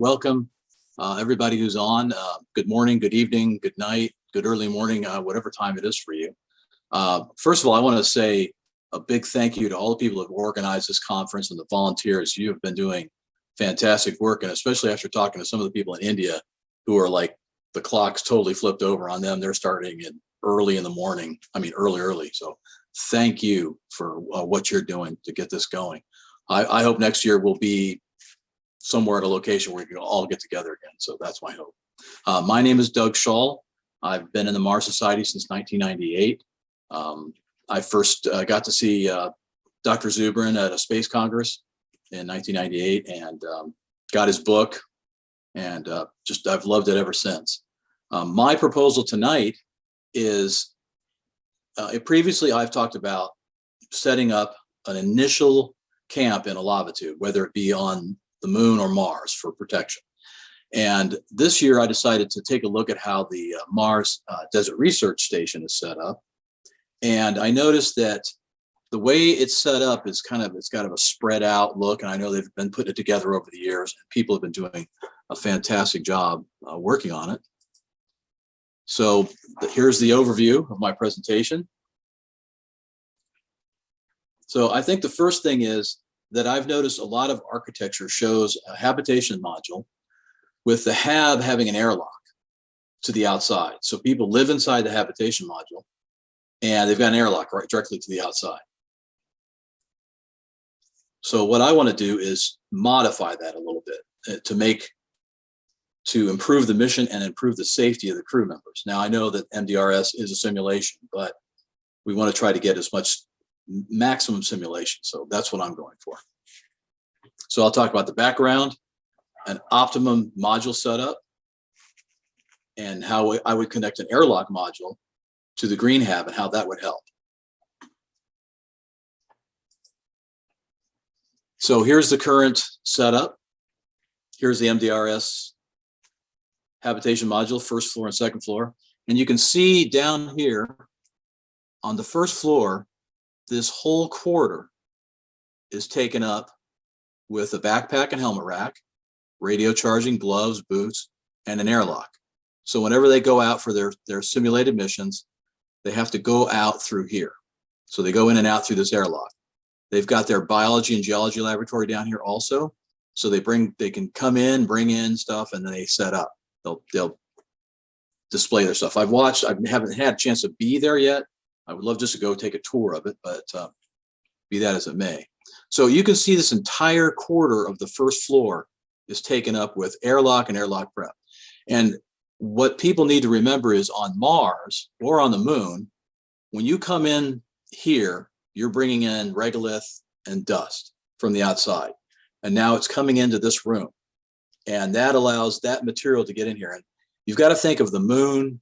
welcome everybody who's on. Good morning, good evening, good night, good early morning, whatever time it is for you. First of all, I want to say a big thank you to all the people who have organized this conference and the volunteers. You have been doing fantastic work, and especially after talking to some of the people in India who are like, the clock's totally flipped over on them. They're starting in early in the morning. I mean, early. So thank you for what you're doing to get this going. I hope next year we'll be somewhere at a location where we can all get together again. So that's my hope. My name is Doug Shull. I've been in the Mars Society since 1998. I first got to see Dr. Zubrin at a space congress in 1998 and got his book, and I've loved it ever since. My proposal tonight is, previously I've talked about setting up an initial camp in a Labitude, whether it be on the moon or Mars for protection. And this year I decided to take a look at how the Mars Desert Research Station is set up. And I noticed that the way it's set up is it's kind of a spread out look. And I know they've been putting it together over the years, and people have been doing a fantastic job working on it. So here's the overview of my presentation. So I think the first thing is that I've noticed a lot of architecture shows a habitation module with the hab having an airlock to the outside. So people live inside the habitation module and they've got an airlock right directly to the outside. So what I want to do is modify that a little bit to improve the mission and improve the safety of the crew members. Now I know that MDRS is a simulation, but we want to try to get as much maximum simulation. So that's what I'm going for. So I'll talk about the background, an optimum module setup, and how I would connect an airlock module to the green hab and how that would help. So here's the current setup. Here's the MDRS habitation module, first floor and second floor. And you can see down here on the first floor, this whole quarter is taken up with a backpack and helmet rack, radio charging, gloves, boots, and an airlock. So whenever they go out for their simulated missions, they have to go out through here. So they go in and out through this airlock. They've got their biology and geology laboratory down here also. So they can come in, bring in stuff, and then they set up. They'll display their stuff. I haven't had a chance to be there yet. I would love just to go take a tour of it, but be that as it may. So you can see this entire quarter of the first floor is taken up with airlock and airlock prep. And what people need to remember is on Mars or on the moon, when you come in here, you're bringing in regolith and dust from the outside. And now it's coming into this room. And that allows that material to get in here. And you've got to think of the moon.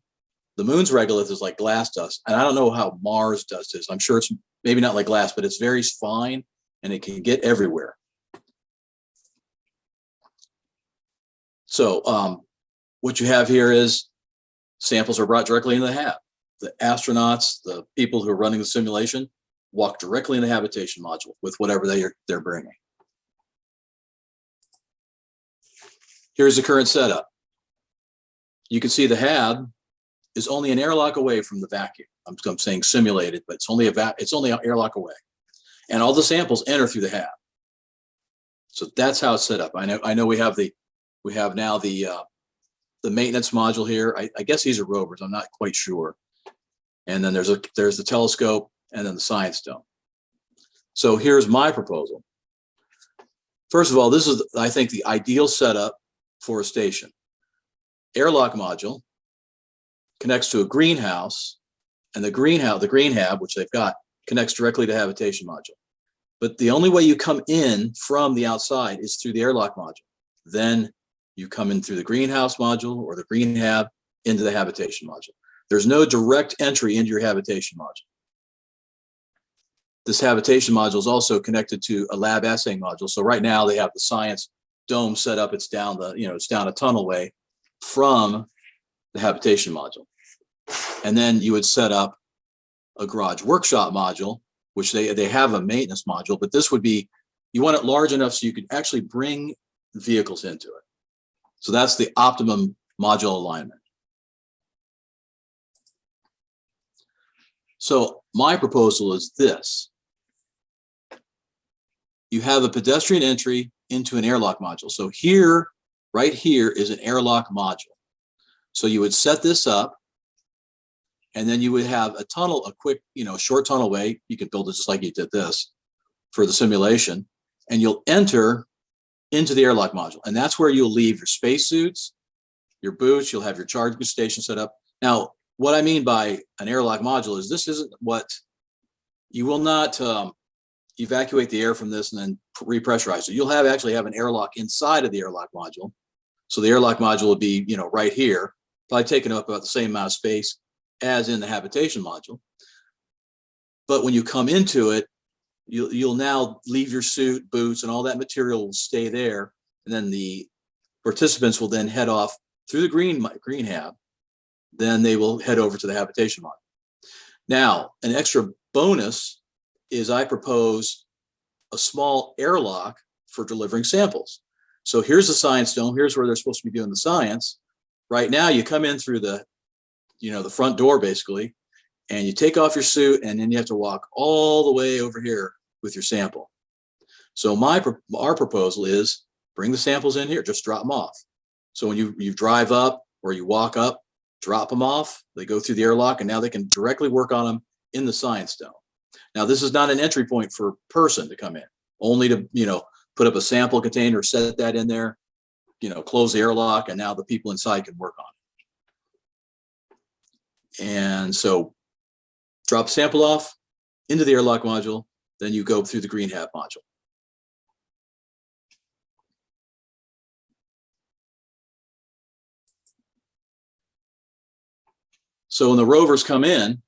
The moon's regolith is like glass dust. And I don't know how Mars dust is. I'm sure it's maybe not like glass, but it's very fine and it can get everywhere. So what you have here is samples are brought directly into the hab. The astronauts, the people who are running the simulation, walk directly in the habitation module with whatever they're bringing. Here's the current setup. You can see the hab is only an airlock away from the vacuum. I'm saying simulated, but it's only an airlock away, and all the samples enter through the hab. So that's how it's set up. I know we have now the maintenance module here. I guess these are rovers. I'm not quite sure. And then there's the telescope, and then the science dome. So here's my proposal. First of all, this is, I think, the ideal setup for a station. Airlock module connects to a greenhouse, and the green hab, which they've got, connects directly to habitation module. But the only way you come in from the outside is through the airlock module. Then you come in through the greenhouse module or the green hab into the habitation module. There's no direct entry into your habitation module. This habitation module is also connected to a lab assaying module. So right now they have the science dome set up. It's down it's down a tunnelway from the habitation module. And then you would set up a garage workshop module, which they have a maintenance module, but this would be, you want it large enough so you could actually bring vehicles into it. So that's the optimum module alignment. So my proposal is this. You have a pedestrian entry into an airlock module. So here, right here is an airlock module. So you would set this up, and then you would have a tunnel, a quick, short tunnelway. You could build it just like you did this for the simulation, and you'll enter into the airlock module. And that's where you'll leave your spacesuits, your boots, you'll have your charging station set up. Now, what I mean by an airlock module is this isn't what, you will not evacuate the air from this and then repressurize it. You'll actually have an airlock inside of the airlock module. So the airlock module will be, right here, probably taking up about the same amount of space as in the habitation module. But when you come into it, you'll now leave your suit, boots, and all that material will stay there. And then the participants will then head off through the green hab. Then they will head over to the habitation module. Now, an extra bonus is I propose a small airlock for delivering samples. So here's the science dome. Here's where they're supposed to be doing the science. Right now, you come in through the, the front door basically, and you take off your suit, and then you have to walk all the way over here with your sample. So our proposal is bring the samples in here, just drop them off. So when you drive up or you walk up, drop them off, they go through the airlock, and now they can directly work on them in the science dome. Now, this is not an entry point for a person to come in, only to, put up a sample container, set that in there, close the airlock, and now the people inside can work on it. And so drop the sample off into the airlock module, then you go through the green hab module. So when the rovers come in,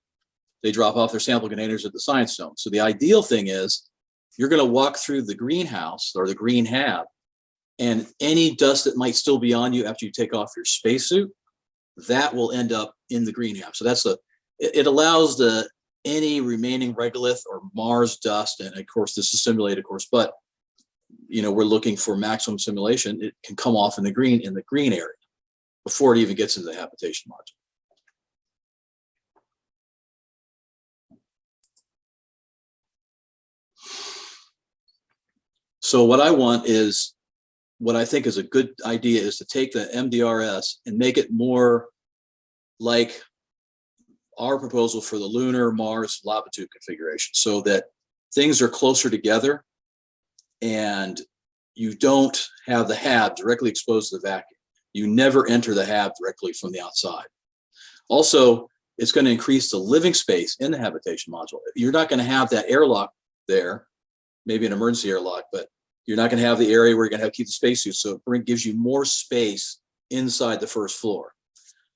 they drop off their sample containers at the science dome. So the ideal thing is you're going to walk through the greenhouse or the green hab, and any dust that might still be on you after you take off your spacesuit, that will end up in the green hab. So that's it allows any remaining regolith or Mars dust, and of course this is simulated, of course, but we're looking for maximum simulation. It can come off in the green area before it even gets into the habitation module. So what I think is a good idea is to take the MDRS and make it more like our proposal for the Lunar, Mars, Labitude configuration, so that things are closer together and you don't have the hab directly exposed to the vacuum. You never enter the hab directly from the outside. Also, it's going to increase the living space in the habitation module. You're not going to have that airlock there, maybe an emergency airlock, but you're not going to have the area where you're going to have to keep the spacesuits. So it gives you more space inside the first floor.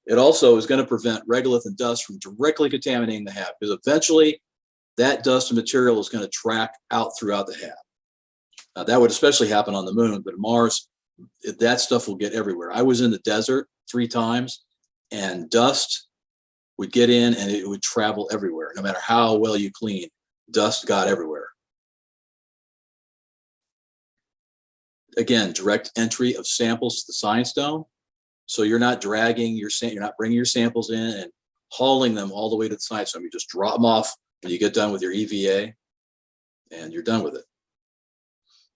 It also is going to prevent regolith and dust from directly contaminating the hab, because eventually that dust and material is going to track out throughout the hab. That would especially happen on the moon, but Mars, that stuff will get everywhere. I was in the desert 3 times, and dust would get in and it would travel everywhere. No matter how well you clean, dust got everywhere. Again, direct entry of samples to the science dome. So you're not dragging you're not bringing your samples in and hauling them all the way to the science dome. You just drop them off when you get done with your EVA, and you're done with it.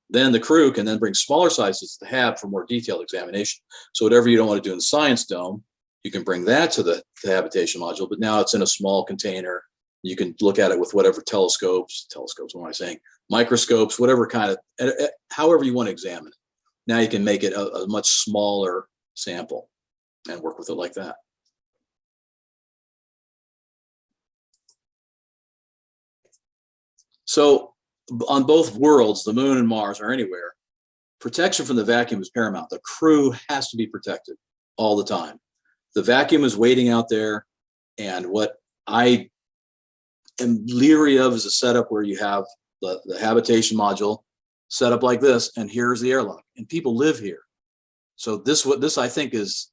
Then the crew can then bring smaller sizes to the hab for more detailed examination. So whatever you don't want to do in the science dome, you can bring that to the habitation module, but now it's in a small container. You can look at it with whatever telescopes, what am I saying? Microscopes, whatever kind of, however you want to examine it. Now you can make it a much smaller sample and work with it like that. So on both worlds, the moon and Mars or anywhere, protection from the vacuum is paramount. The crew has to be protected all the time. The vacuum is waiting out there, and what I am leery of is a setup where you have the habitation module set up like this, and here's the airlock, and people live here. So this I think is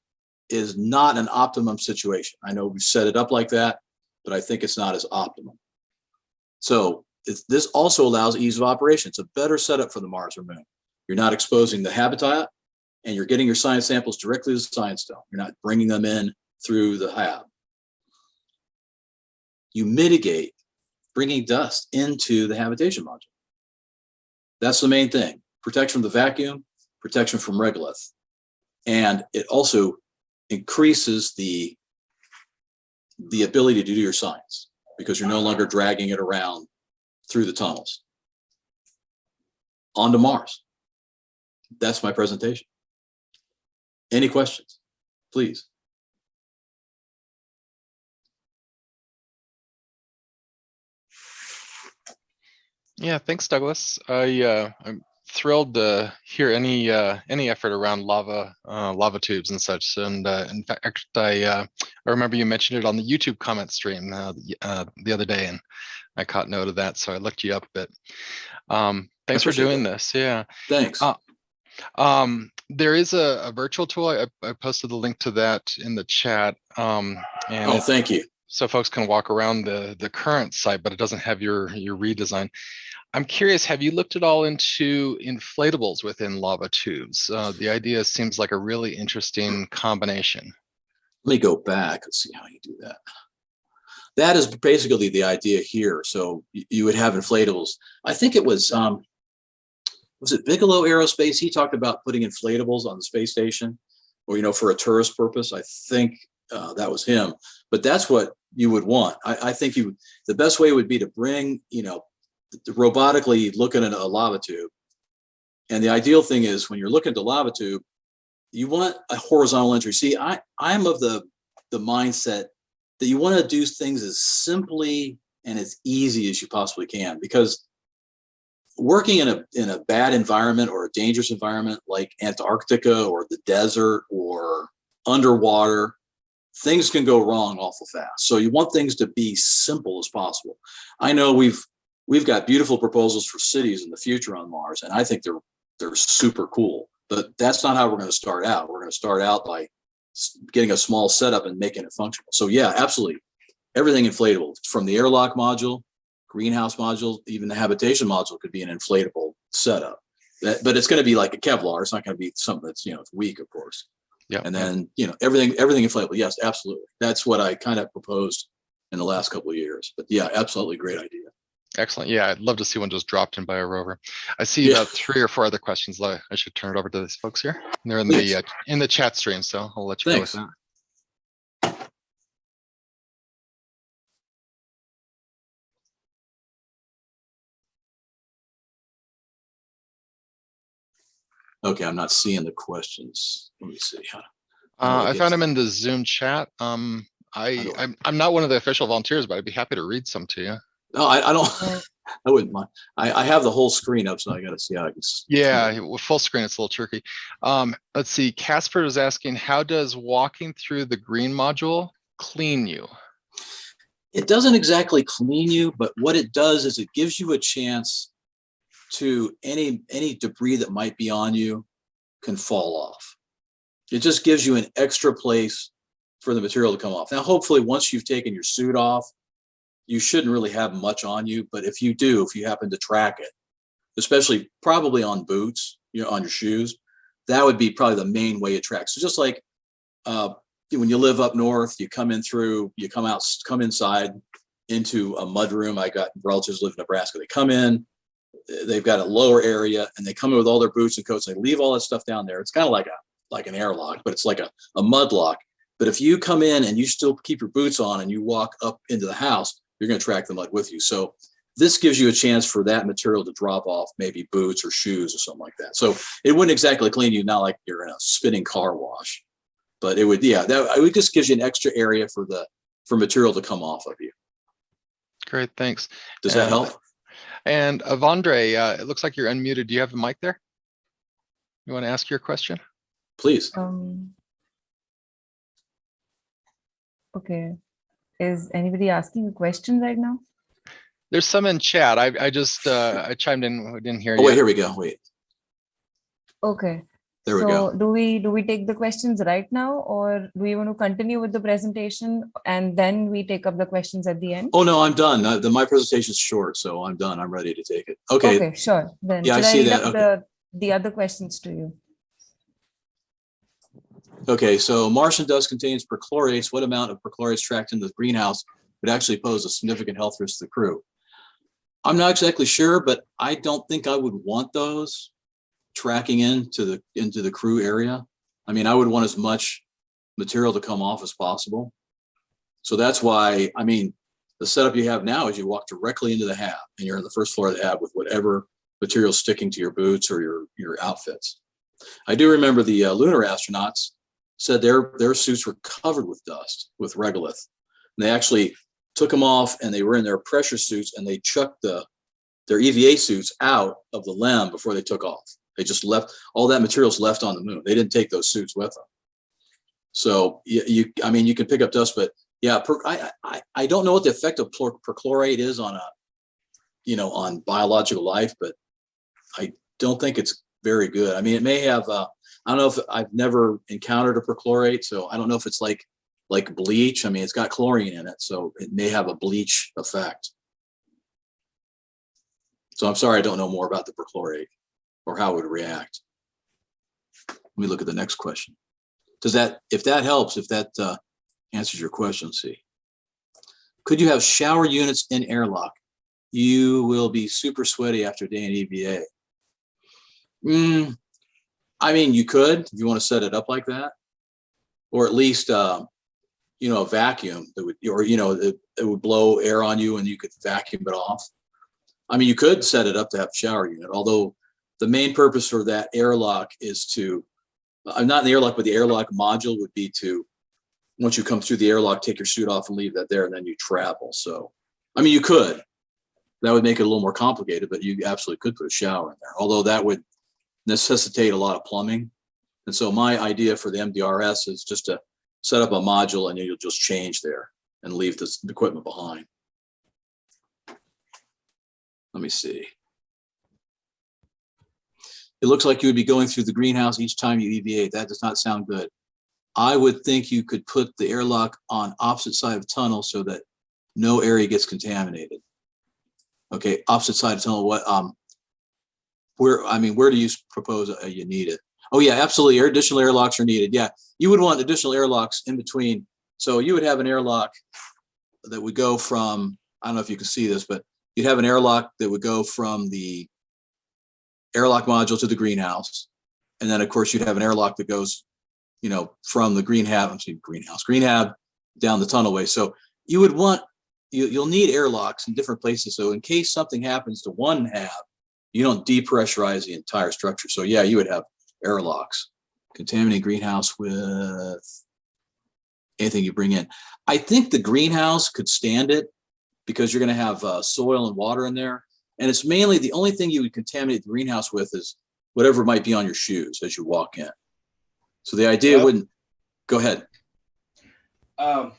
not an optimum situation. I know we set it up like that, but I think it's not as optimum. So this also allows ease of operation. It's a better setup for the Mars or moon. You're not exposing the habitat, and you're getting your science samples directly to the science dome. You're not bringing them in through the hab. You mitigate bringing dust into the habitation module. That's the main thing. Protection from the vacuum, protection from regolith. And it also increases the ability to do your science because you're no longer dragging it around through the tunnels. On to Mars. That's my presentation. Any questions, please? Yeah, thanks, Douglas. I'm thrilled to hear any effort around lava tubes and such. And in fact, I remember you mentioned it on the YouTube comment stream the other day, and I caught note of that, so I looked you up a bit. Thanks for doing this. Yeah. Thanks. There is a virtual tool. I posted the link to that in the chat. And thank you. So folks can walk around the current site, but it doesn't have your redesign. I'm curious, have you looked at all into inflatables within lava tubes? The idea seems like a really interesting combination. Let me go back and see how you do that. That is basically the idea here. So you would have inflatables. I think it was it Bigelow Aerospace? He talked about putting inflatables on the space station, or, you know, for a tourist purpose. I think that was him. But that's what you would want. I think the best way would be to bring, you know, robotically looking at a lava tube. And the ideal thing is when you're looking at the lava tube, you want a horizontal entry. See, I'm of the mindset that you want to do things as simply and as easy as you possibly can, because working in a bad environment or a dangerous environment like Antarctica or the desert or underwater, things can go wrong awful fast. So you want things to be simple as possible. I know we've got beautiful proposals for cities in the future on Mars, and I think they're super cool. But that's not how we're going to start out. We're going to start out by getting a small setup and making it functional. So yeah, absolutely. Everything inflatable, from the airlock module, greenhouse module, even the habitation module could be an inflatable setup. But it's going to be like a Kevlar. It's not going to be something that's, you know, weak, of course. Yeah. And then, you know, everything inflatable. Yes, absolutely. That's what I kind of proposed in the last couple of years. But yeah, absolutely great idea. Excellent. Yeah, I'd love to see one just dropped in by a rover. I see about 3 or 4 other questions. I should turn it over to these folks here. They're in the chat stream, so I'll let you go with that. Okay, I'm not seeing the questions. Let me see. I found them in the Zoom chat. I'm not one of the official volunteers, but I'd be happy to read some to you. No, I don't. I wouldn't mind. I have the whole screen up, so I got to see how I can. Yeah, with full screen, it's a little tricky. Let's see. Casper is asking, how does walking through the green module clean you? It doesn't exactly clean you, but what it does is it gives you a chance to any debris that might be on you can fall off. It just gives you an extra place for the material to come off. Now, hopefully, once you've taken your suit off, you shouldn't really have much on you. But if you happen to track it, especially probably on boots, you know, on your shoes, that would be probably the main way it tracks. So just like when you live up north, you come inside into a mud room. I got relatives who live in Nebraska. They come in, they've got a lower area, and they come in with all their boots and coats. They leave all that stuff down there. It's kind of like an airlock, but it's like a mud lock. But if you come in and you still keep your boots on and you walk up into the house, you're going to track the mud with you. So this gives you a chance for that material to drop off, maybe boots or shoes or something like that. So it wouldn't exactly clean you, not like you're in a spinning car wash, but it would, it would just gives you an extra area for material to come off of you. Great, thanks. Does that help? And Avandre, it looks like you're unmuted. Do you have the mic there? You want to ask your question? Please. Okay. Is anybody asking a question right now? There's some in chat. I just I chimed in. We didn't hear you. Oh, wait, here we go. Wait. Okay. There we go. So do we take the questions right now, or do we want to continue with the presentation and then we take up the questions at the end? Oh no, I'm done. My presentation's short, so I'm done. I'm ready to take it. Okay. Okay, sure. Then yeah, I see that. Okay. The other questions to you. Okay, so Martian dust contains perchlorates. What amount of perchlorates tracked into the greenhouse would actually pose a significant health risk to the crew? I'm not exactly sure, but I don't think I would want those tracking into the crew area. I mean, I would want as much material to come off as possible. So that's why, I mean, the setup you have now is you walk directly into the hab and you're on the first floor of the hab with whatever material sticking to your boots or your outfits. I do remember the lunar astronauts said their suits were covered with dust, with regolith. And they actually took them off and they were in their pressure suits and they chucked their EVA suits out of the LEM before they took off. They just left, all that material's left on the moon. They didn't take those suits with them. So I mean, you can pick up dust, but yeah, I don't know what the effect of perchlorate is on on biological life, but I don't think it's very good. I mean, it may have, I don't know if I've never encountered a perchlorate, so I don't know if it's like bleach. I mean, it's got chlorine in it, so it may have a bleach effect. So I'm sorry, I don't know more about the perchlorate or how it would react. Let me look at the next question. Does that, if that helps, if that answers your question, see. Could you have shower units in airlock? You will be super sweaty after a day in EVA. I mean, you could, if you want to set it up like that, or at least, a vacuum that would, or, it would blow air on you and you could vacuum it off. I mean, you could set it up to have a shower unit, although the main purpose for that airlock is to, not in the airlock, but the airlock module would be to, once you come through the airlock, take your suit off and leave that there, and then you travel. So, I mean, you could. That would make it a little more complicated, but you absolutely could put a shower in there, although that would necessitate a lot of plumbing. And so my idea for the MDRS is just to set up a module and you'll just change there and leave the equipment behind. Let me see. It looks like you would be going through the greenhouse each time you EVA. That does not sound good. I would think you could put the airlock on opposite side of the tunnel so that no area gets contaminated. Okay, opposite side of the tunnel. What? Where do you propose you need it? Oh yeah, absolutely. Additional airlocks are needed. Yeah, you would want additional airlocks in between. So you would have an airlock that would go from, I don't know if you can see this, but you'd have an airlock that would go from the airlock module to the greenhouse. And then of course you'd have an airlock that goes, from the green hab down the tunnelway. So you would want, you'll need airlocks in different places. So in case something happens to one hab, you don't depressurize the entire structure. So yeah, you would have airlocks. Contaminating greenhouse with anything you bring in. I think the greenhouse could stand it because you're going to have soil and water in there. And it's mainly, the only thing you would contaminate the greenhouse with is whatever might be on your shoes as you walk in. So the idea wouldn't, go ahead. The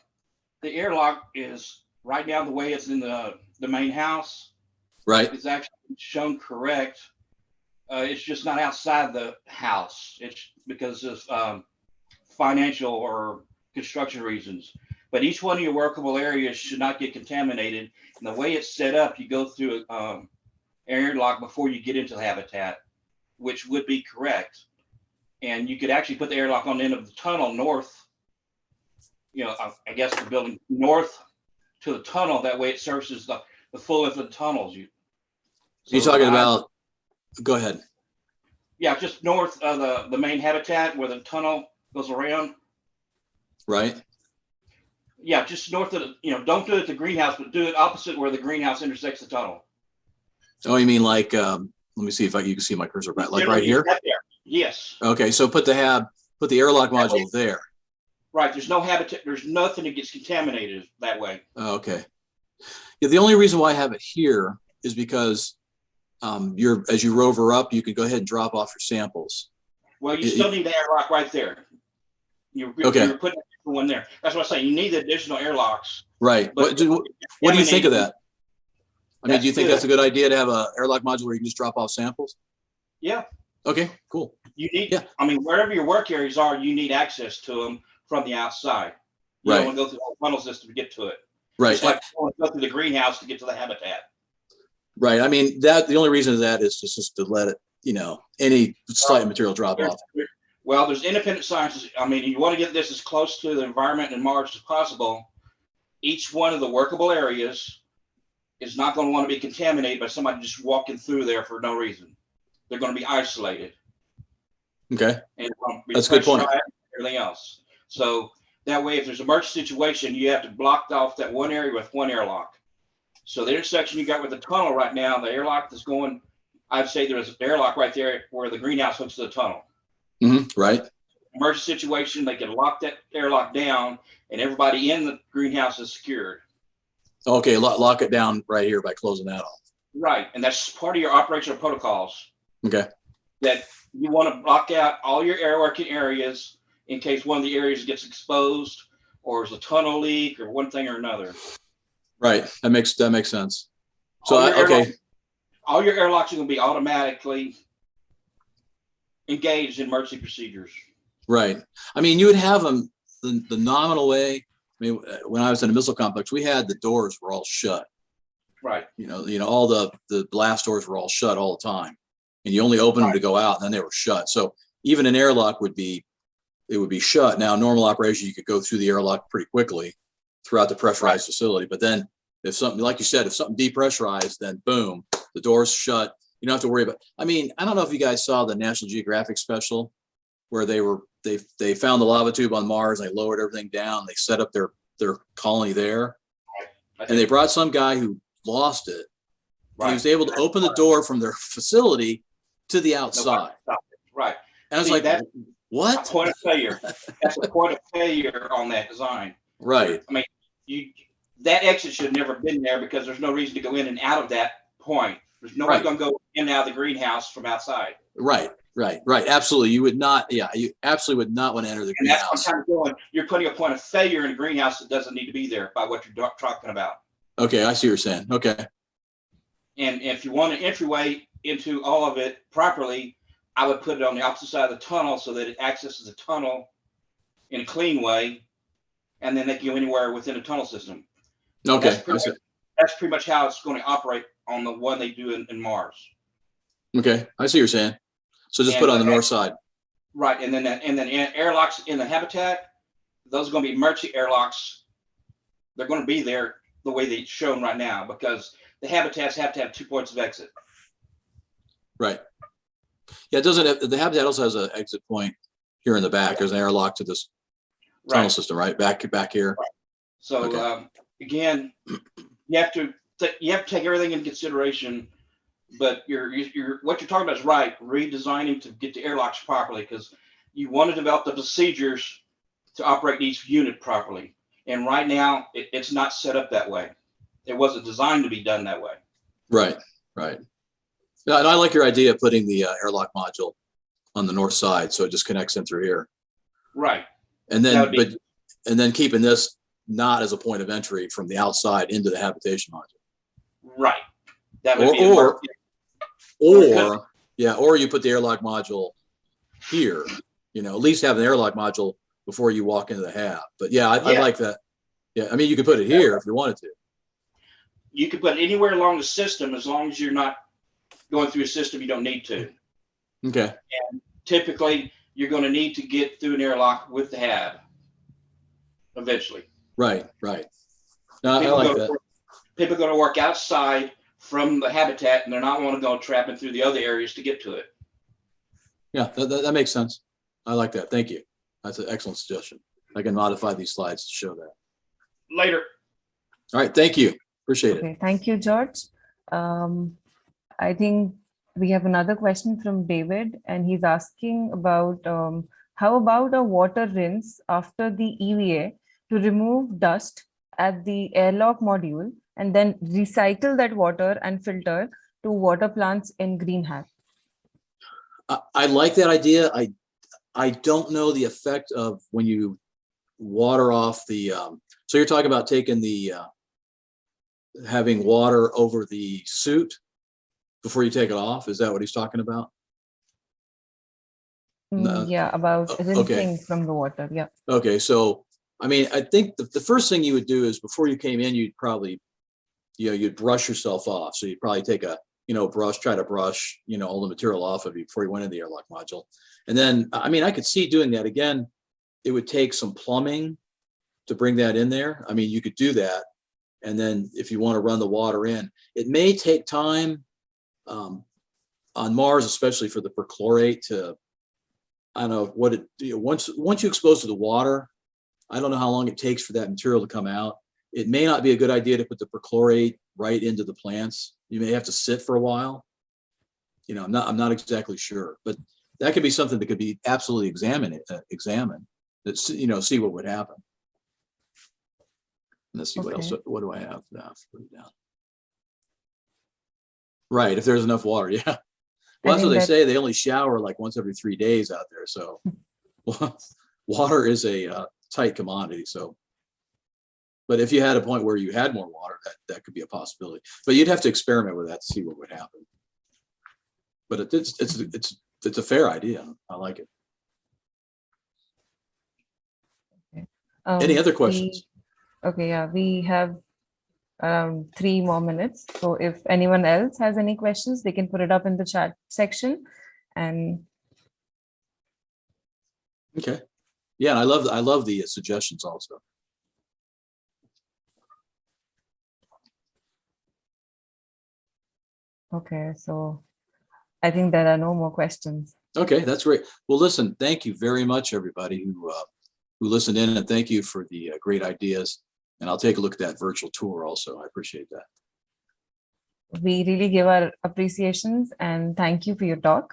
airlock is right now the way it's in the main house. Right. It's actually shown correct. It's just not outside the house. It's because of financial or construction reasons. But each one of your workable areas should not get contaminated. And the way it's set up, you go through an airlock before you get into the habitat, which would be correct. And you could actually put the airlock on the end of the tunnel north, I guess the building north to the tunnel. That way it services the full width of the tunnels. You're talking about, go ahead. Yeah, just north of the main habitat where the tunnel goes around. Right. Yeah, just north of don't do it at the greenhouse, but do it opposite where the greenhouse intersects the tunnel. Oh, you mean like, let me see if you can see my cursor, like right here? Right there. Yes. Okay, so put the airlock module there. Right, there's no habitat, there's nothing that gets contaminated that way. Oh, okay. Yeah, the only reason why I have it here is because as you rover up, you can go ahead and drop off your samples. Well, you still need the airlock right there. You're putting one there. That's what I'm saying. You need the additional airlocks. Right. What do you think of that? I mean, do you think that's a good idea to have an airlock module where you can just drop off samples? Yeah. Okay, cool. You need, I mean, wherever your work areas are, you need access to them from the outside. You don't want to go through the whole funnel system to get to it. Right. Just like you want to go through the greenhouse to get to the habitat. Right. I mean, the only reason of that is just to let it, any slight material drop off. Well, there's independent scientists. I mean, you want to get this as close to the environment and Mars as possible. Each one of the workable areas is not going to want to be contaminated by somebody just walking through there for no reason. They're going to be isolated. Okay. And That's a good point. Everything else. So that way, if there's an emergency situation, you have to block off that one area with one airlock. So the intersection you got with the tunnel right now, the airlock that's going, I'd say there's an airlock right there where the greenhouse hooks to the tunnel. Right. Emergency situation, they can lock that airlock down and everybody in the greenhouse is secured. Okay, lock it down right here by closing that off. Right, and that's part of your operational protocols. Okay. That you want to block out all your air working areas in case one of the areas gets exposed or there's a tunnel leak or one thing or another. Right, that makes sense. So okay. All your airlocks are going to be automatically engaged in emergency procedures. Right. I mean, you would have them the nominal way. I mean, when I was in a missile complex, we had the doors were all shut. Right. You know, all the blast doors were all shut all the time, and you only opened them to go out, and then they were shut. So even an airlock would be shut. Now, normal operation, you could go through the airlock pretty quickly throughout the pressurized facility. But then, if something, like you said, if something depressurized, then boom, the door's shut. You don't have to worry about. I mean, I don't know if you guys saw the National Geographic special where they found the lava tube on Mars. And they lowered everything down. They set up their colony there, and they brought some guy who lost it. Right. He was able to open the door from their facility to the outside. Right. And I was like, what? A point of failure. That's a point of failure on that design. Right. I mean, that exit should have never been there because there's no reason to go in and out of that point. There's nobody going to go in and out of the greenhouse from outside. Right. Absolutely. You would not. Yeah, you absolutely would not want to enter the greenhouse. And that's what I'm kind of going. You're putting a point of failure in a greenhouse that doesn't need to be there by what you're talking about. Okay, I see what you're saying. Okay. And if you want an entryway into all of it properly, I would put it on the opposite side of the tunnel so that it accesses the tunnel in a clean way, and then they can go anywhere within the tunnel system. Okay. That's pretty much how it's going to operate on the one they do in Mars. Okay, I see what you're saying. So just put it on the north side. Right, and then airlocks in the habitat, those are going to be emergency airlocks. They're going to be there the way they're shown right now because the habitats have to have 2 points of exit. Right. Yeah, it doesn't. The habitat also has an exit point here in the back. There's an airlock to this tunnel system, right? Back here. Right. So again, you have to take everything into consideration. But what you're talking about is right. Redesigning to get the airlocks properly because you want to develop the procedures to operate each unit properly. And right now, it's not set up that way. It wasn't designed to be done that way. Right. Yeah, and I like your idea of putting the airlock module on the north side, so it just connects in through here. Right. And then keeping this not as a point of entry from the outside into the habitation module. Right. That would or you put the airlock module here. You know, at least have an airlock module before you walk into the hab. But I like that. Yeah, I mean, you could put it here if you wanted to. You could put it anywhere along the system as long as you're not going through a system you don't need to. Okay. And typically, you're going to need to get through an airlock with the hab eventually. Right. No, I like that. People are going to work outside from the habitat, and they're not want to go trapping through the other areas to get to it. Yeah, that makes sense. I like that. Thank you. That's an excellent suggestion. I can modify these slides to show that. Later. All right. Thank you. Appreciate it. Thank you, George. I think we have another question from David, and he's asking about how about a water rinse after the EVA to remove dust at the airlock module and then recycle that water and filter to water plants in green hat. I like that idea. I don't know the effect of when you water off the, so you're talking about taking the, having water over the suit before you take it off. Is that what he's talking about? Yeah, about rinsing from the water. Yeah. Okay. So, I mean, I think the first thing you would do is before you came in, you'd probably, you'd brush yourself off. So you'd probably take a, brush, try to brush, all the material off of you before you went in the airlock module. And then, I mean, I could see doing that again. It would take some plumbing to bring that in there. I mean, you could do that. And then if you want to run the water in, it may take time on Mars, especially for the perchlorate to, I don't know what it, once you expose to the water, I don't know how long it takes for that material to come out. It may not be a good idea to put the perchlorate right into the plants. You may have to sit for a while. I'm not exactly sure, but that could be something that could be absolutely examined. That's, see what would happen. Let's see what else. What do I have now? Put it down. Right, if there's enough water, yeah. Well, that's what they say. They only shower like once every 3 days out there. So water is a tight commodity. So, but if you had a point where you had more water, that could be a possibility. But you'd have to experiment with that to see what would happen. But it's a fair idea. I like it. Okay. Any other questions? Okay, yeah, we have around 3 more minutes. So if anyone else has any questions, they can put it up in the chat section. And okay, yeah, and I love the suggestions also. okay, so I think there are no more questions. Okay, that's great. Well, listen, thank you very much, everybody who listened in, and thank you for the great ideas. And I'll take a look at that virtual tour also. I appreciate that. We really give our appreciations and thank you for your talk.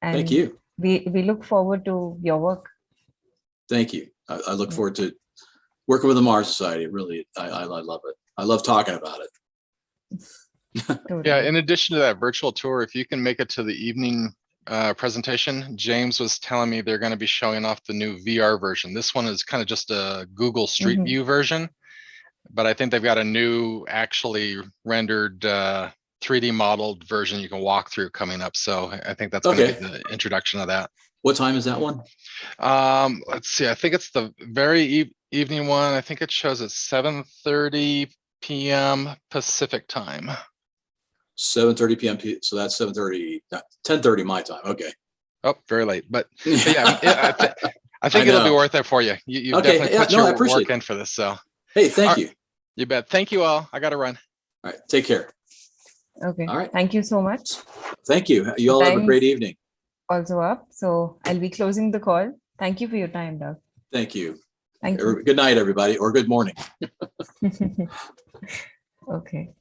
And thank you. We look forward to your work. Thank you. I look forward to working with the Mars Society. Really, I love it. I love talking about it. Totally. Yeah, in addition to that virtual tour, if you can make it to the evening presentation, James was telling me they're going to be showing off the new VR version. This one is kind of just a Google Street View version, but I think they've got a new actually rendered 3D modeled version you can walk through coming up. So I think that's going to be the introduction of that. What time is that one? Let's see. I think it's the very evening one. I think it shows at 7:30 p.m. Pacific time. 7:30 p.m. So that's 7:30, 10:30 my time. Okay. Oh, very late, but yeah, I think it'll be worth it for you. You definitely put your work in for this. So hey, thank you. You bet. Thank you all. I got to run. All right. Take care. Okay. All right. Thank you so much. Thank you. You all have a great evening. Also up. So I'll be closing the call. Thank you for your time, Doug. Thank you. Thank you. Good night, everybody, or good morning. Okay.